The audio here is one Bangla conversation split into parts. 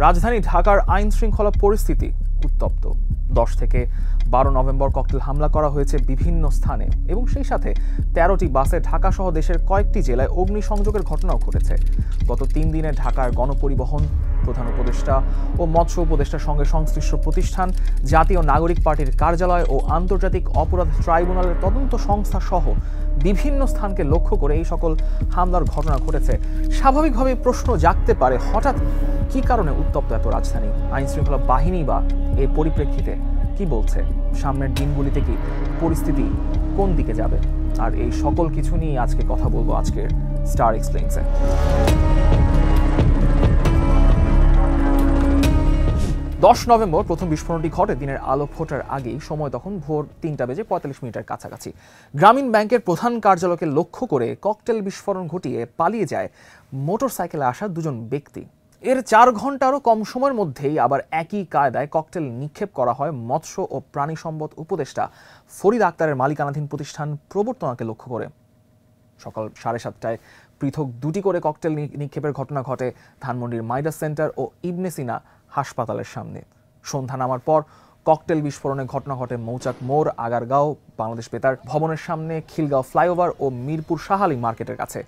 রাজধানী ঢাকার আইন শৃঙ্খলা পরিস্থিতি উত্তপ্ত। 10 থেকে 12 নভেম্বর ককটেল হামলা করা হয়েছে বিভিন্ন স্থানে এবং সেই সাথে 13টি বাসে ঢাকা সহ দেশের কয়েকটি জেলায় অগ্নিসংযোগের ঘটনাও ঘটেছে। গত 3 দিনে ঢাকার গণপরিবহন, প্রধান উপদেষ্টা ও মৎস্য উপদেষ্টার সঙ্গে সংশ্লিষ্ট প্রতিষ্ঠান, জাতীয় নাগরিক পার্টির কার্যালয় ও আন্তর্জাতিক অপরাধ ট্রাইব্যুনালের তদন্ত সংস্থা সহ বিভিন্ন স্থানকে লক্ষ্য করে এই সকল হামলার ঘটনা ঘটেছে। স্বাভাবিকভাবে প্রশ্ন জাগতে পারে, হঠাৎ কি কারণে উত্তপ্ত এত রাজধানী? আইন শৃঙ্খলা বাহিনী বা এই পরিপ্রেক্ষিতে কি বলছে? সামনের দিনগুলিতে কি পরিস্থিতি কোন দিকে যাবে? আর এই সকল কিছু নিয়ে আজকে কথা বলবো আজকের স্টার এক্সপ্লেইনসে। 10 নভেম্বর প্রথম বিস্ফোরণটি ঘটে দিনের আলো ফোটার আগেই। সময় তখন ভোর 3:45 কাছাকাছি। গ্রামীণ ব্যাংকের প্রধান কার্যালয়কে লক্ষ্য করে ককটেল বিস্ফোরণ ঘটিয়ে পালিয়ে যায় মোটরসাইকেলে আসা দুজন ব্যক্তি। এর 4 ঘন্টারও কম সময়ের মধ্যেই আবার একই কায়দায় ককটেল নিক্ষেপ করা হয় মৎস্য ও প্রাণী সম্পদ উপদেষ্টা ফরিদ আক্তারের মালিকানাধীন প্রতিষ্ঠান প্রবর্তনাকে লক্ষ্য করে। সকাল 7:30টায় পৃথক 2টি করে ককটেল নিক্ষেপের ঘটনা ঘটে ধানমন্ডির মাইডাস সেন্টার ও ইবনে সিনা হাসপাতালের সামনে। সন্ধ্যা নামার পর ককটেল বিস্ফোরণের ঘটনা ঘটে মৌচাক মোড়, আগারগাঁও, বাংলাদেশ বেতার ভবনের সামনে, খিলগাঁও ফ্লাইওভার ও মিরপুর শাহালি মার্কেটের কাছে।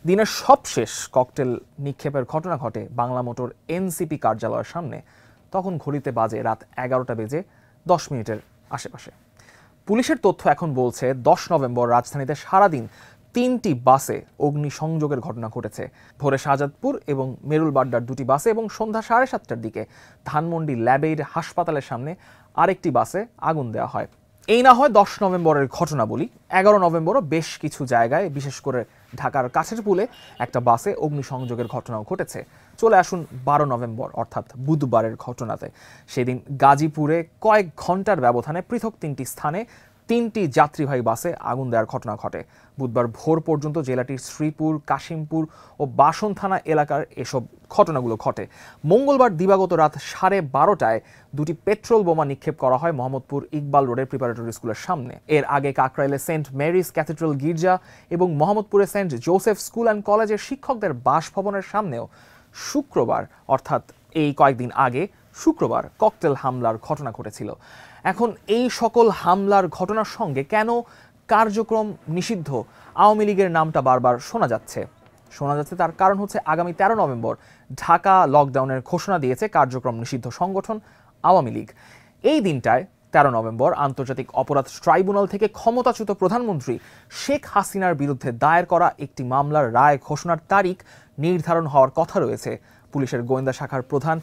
দিনের সবশেষ ককটেল নিক্ষেপের ঘটনা ঘটে বাংলা মোটর এনসিপি কার্যালয়ের সামনে। তখন ঘড়িতে বাজে রাত 11:10 আশেপাশে। পুলিশের তথ্য এখন বলছে 10 নভেম্বর রাজধানীতে সারাদিন 3টি বাসে অগ্নিসংযোগের ঘটনা ঘটেছে। ভোরে শাহজাদপুর এবং মেরুল বাড্ডার 2টি বাসে এবং সন্ধ্যা 7:30টার দিকে ধানমন্ডি ল্যাবেইড হাসপাতালের সামনে আরেকটি বাসে আগুন দেওয়া হয়। এই না হয় 10 নভেম্বরের ঘটনা বলি, 11 নভেম্বরও বেশ কিছু জায়গায়, বিশেষ করে ঢাকার কাছের পুলে একটা বাসে অগ্নিসংযোগের ঘটনাও ঘটেছে। চলে আসুন 12 নভেম্বর অর্থাৎ বুধবারের ঘটনাতে। সেদিন গাজীপুরে কয়েক ঘন্টার ব্যবধানে পৃথক 3টি স্থানে 3টি যাত্রীবাহী বাসে আগুন দেওয়ার ঘটনা ঘটে। বুধবার ভোর পর্যন্ত জেলাটির শ্রীপুর, কাশিমপুর ও বাসন থানা এলাকার এসব ঘটনাগুলো ঘটে। মঙ্গলবার দিবাগত রাত 12:30টায় 2টি পেট্রোল বোমা নিক্ষেপ করা হয় মোহাম্মদপুর ইকবাল রোডের প্রিপারেটরি স্কুলের সামনে। এর আগে কাকরাইলে সেন্ট মেরিজ ক্যাথিড্রাল গির্জা এবং মোহাম্মদপুরে সেন্ট জোসেফ স্কুল অ্যান্ড কলেজের শিক্ষকদের বাসভবনের সামনেও শুক্রবার, অর্থাৎ এই কয়েকদিন আগে শুক্রবার, ককটেল হামলার ঘটনা ঘটেছিল। এখন এই সকল হামলার ঘটনার সঙ্গে কেন কার্যক্রম নিষিদ্ধ আওয়ামী লীগের নামটা বারবার শোনা যাচ্ছে? তার কারণ হচ্ছে আগামী 13 নভেম্বর ঢাকা লকডাউনের ঘোষণা দিয়েছে কার্যক্রম নিষিদ্ধ সংগঠন আওয়ামী লীগ। এই দিনটায় 13 নভেম্বর আন্তর্জাতিক অপরাধ ট্রাইব্যুনাল থেকে ক্ষমতাচ্যুত প্রধানমন্ত্রী শেখ হাসিনার বিরুদ্ধে দায়ের করা একটি মামলার রায় ঘোষণার তারিখ নির্ধারণ হওয়ার কথা রয়েছে। পুলিশের গোয়েন্দা শাখার প্রধান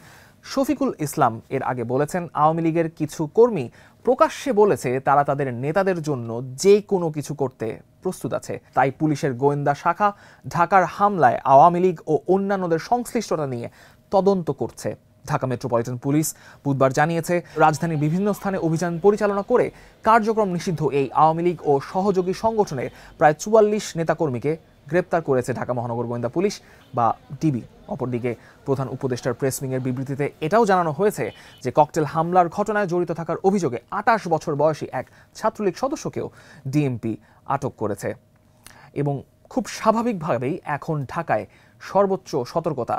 শফিকুল ইসলাম এর আগে বলেছেন, আওয়ামী লীগের কিছু কর্মী প্রকাশ্যে বলেছে তারা তাদের নেতাদের জন্য যে কোনো কিছু করতে প্রস্তুত আছে। তাই পুলিশের গোয়েন্দা শাখা ঢাকার হামলায় আওয়ামী লীগ ও অন্যান্যদের সংশ্লিষ্টতা নিয়ে তদন্ত করছে। ঢাকা মেট্রোপলিটন পুলিশ বুধবার জানিয়েছে, রাজধানীর বিভিন্ন স্থানে অভিযান পরিচালনা করে কার্যক্রম নিষিদ্ধ এই আওয়ামী লীগ ও সহযোগী সংগঠনের প্রায় 44 নেতাকর্মীকে গ্রেপ্তার করেছে ঢাকা মহানগর গোয়েন্দা পুলিশ বা ডিবি। অপরদিকে প্রধান উপদেষ্টার প্রেস উইংয়ের বিবৃতিতে এটাও জানানো হয়েছে যে ককটেল হামলার ঘটনায় জড়িত থাকার অভিযোগে 28 বছর বয়সী এক ছাত্রলীগ সদস্যকেও ডিএমপি আটক করেছে। এবং খুব স্বাভাবিকভাবেই এখন ঢাকায় সর্বোচ্চ সতর্কতা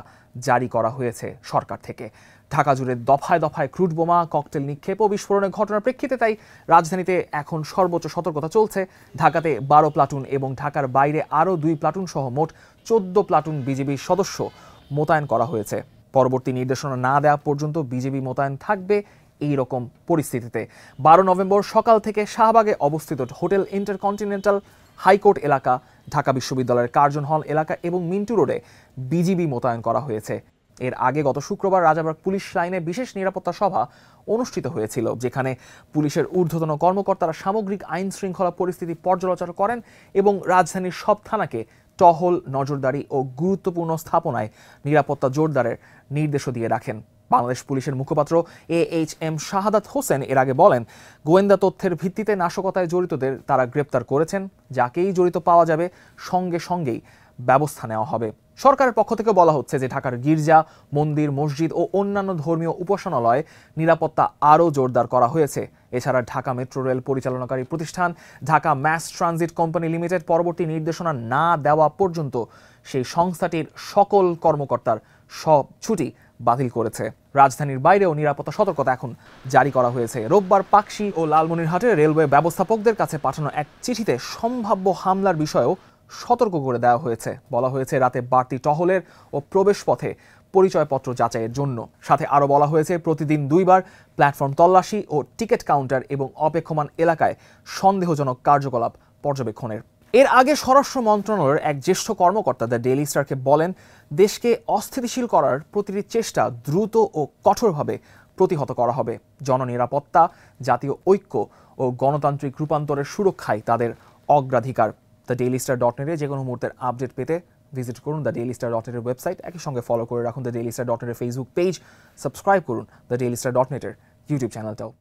জারি করা হয়েছে সরকার থেকে। ঢাকা জুড়ে দফায় দফায় ক্রুড বোমা, ককটেল নিক্ষেপ ও বিস্ফোরণের ঘটনার প্রেক্ষিতে তাই রাজধানীতে এখন সর্বোচ্চ সতর্কতা চলছে। ঢাকাতে 12 প্লাটুন এবং ঢাকার বাইরে আরও 2 প্লাটুন সহ মোট 14 প্লাটুন বিজিবির সদস্য মোতায়েন করা হয়েছে। পরবর্তী নির্দেশনা না দেওয়া পর্যন্ত বিজিবি মোতায়েন থাকবে এই রকম পরিস্থিতিতে 12 নভেম্বর সকাল থেকে শাহবাগে অবস্থিত হোটেল ইন্টারকন্টিনেন্টাল, হাইকোর্ট এলাকা, ঢাকা বিশ্ববিদ্যালয়ের কার্জন হল এলাকা এবং মিন্টু রোডে বিজিবি মোতায়েন করা হয়েছে। এর আগে গত শুক্রবার রাজাবাগ পুলিশ লাইনে বিশেষ নিরাপত্তা সভা অনুষ্ঠিত হয়েছিল, যেখানে পুলিশের ঊর্ধ্বতন কর্মকর্তারা সামগ্রিক আইন শৃঙ্খলা পরিস্থিতি পর্যালোচনা করেন এবং রাজধানীর সব থানাকে টহল, নজরদারি ও গুরুত্বপূর্ণ স্থাপনায় নিরাপত্তা জোরদারের নির্দেশও দিয়ে রাখেন। বাংলাদেশ পুলিশের মুখপাত্র AHM শাহাদাত হোসেন এর আগে বলেন, গোয়েন্দা তথ্যের ভিত্তিতে নাশকতায় জড়িতদের তারা গ্রেপ্তার করেছেন। যাকেই জড়িত পাওয়া যাবে সঙ্গে সঙ্গেই ব্যবস্থা নেওয়া হবে। সরকারের পক্ষ থেকে বলা হচ্ছে যে ঢাকার গির্জা, মন্দির, মসজিদ ও অন্যান্য ধর্মীয় উপাসনালয়ে নিরাপত্তা আরও জোরদার করা হয়েছে। এছাড়া ঢাকা মেট্রো রেল পরিচালনাকারী প্রতিষ্ঠান Dhaka mass transit company limited পরবর্তী নির্দেশনা না দেওয়া পর্যন্ত সেই সংস্থাটির সকল কর্মকর্তার সব ছুটি বাতিল করেছে। রাজধানীর বাইরেও নিরাপত্তা সতর্কতা এখন জারি করা হয়েছে। রোববার পাকশী ও লালমনিরহাটে রেলওয়ে ব্যবস্থাপকদের কাছে পাঠানো এক চিঠিতে সম্ভাব্য হামলার বিষয়েও সতর্ক করে দেওয়া হয়েছে। বলা হয়েছে রাতে বাড়তি টহলের ও প্রবেশ পথে পরিচয়পত্র যাচাইয়ের জন্য। সাথে আরও বলা হয়েছে প্রতিদিন 2 বার প্ল্যাটফর্ম তল্লাশি ও টিকিট কাউন্টার এবং অপেক্ষমান এলাকায় সন্দেহজনক কার্যকলাপ পর্যবেক্ষণের। এর আগে স্বরাষ্ট্র মন্ত্রণালয়ের এক জ্যেষ্ঠ কর্মকর্তা দ্য ডেইলি স্টারকে বলেন, দেশকে অস্থিতিশীল করার প্রতিটি চেষ্টা দ্রুত ও কঠোরভাবে প্রতিহত করা হবে। জননিরাপত্তা, জাতীয় ঐক্য ও গণতান্ত্রিক রূপান্তরের সুরক্ষায় তাদের অগ্রাধিকার। দ্য ডেইলি স্টার.net-এ যে কোনো মুহূর্তের আপডেট পেতে ভিজিট করুন দ্য ডেইলি স্টার.net-এর ওয়েবসাইট। একই সঙ্গে ফলো করে রাখুন দ্য ডেইলি স্টার.net-এর ফেসবুক পেজ, সাবস্ক্রাইব করুন দ্য ডেইলি স্টার.net-এর ইউটিউব চ্যানেলটাও।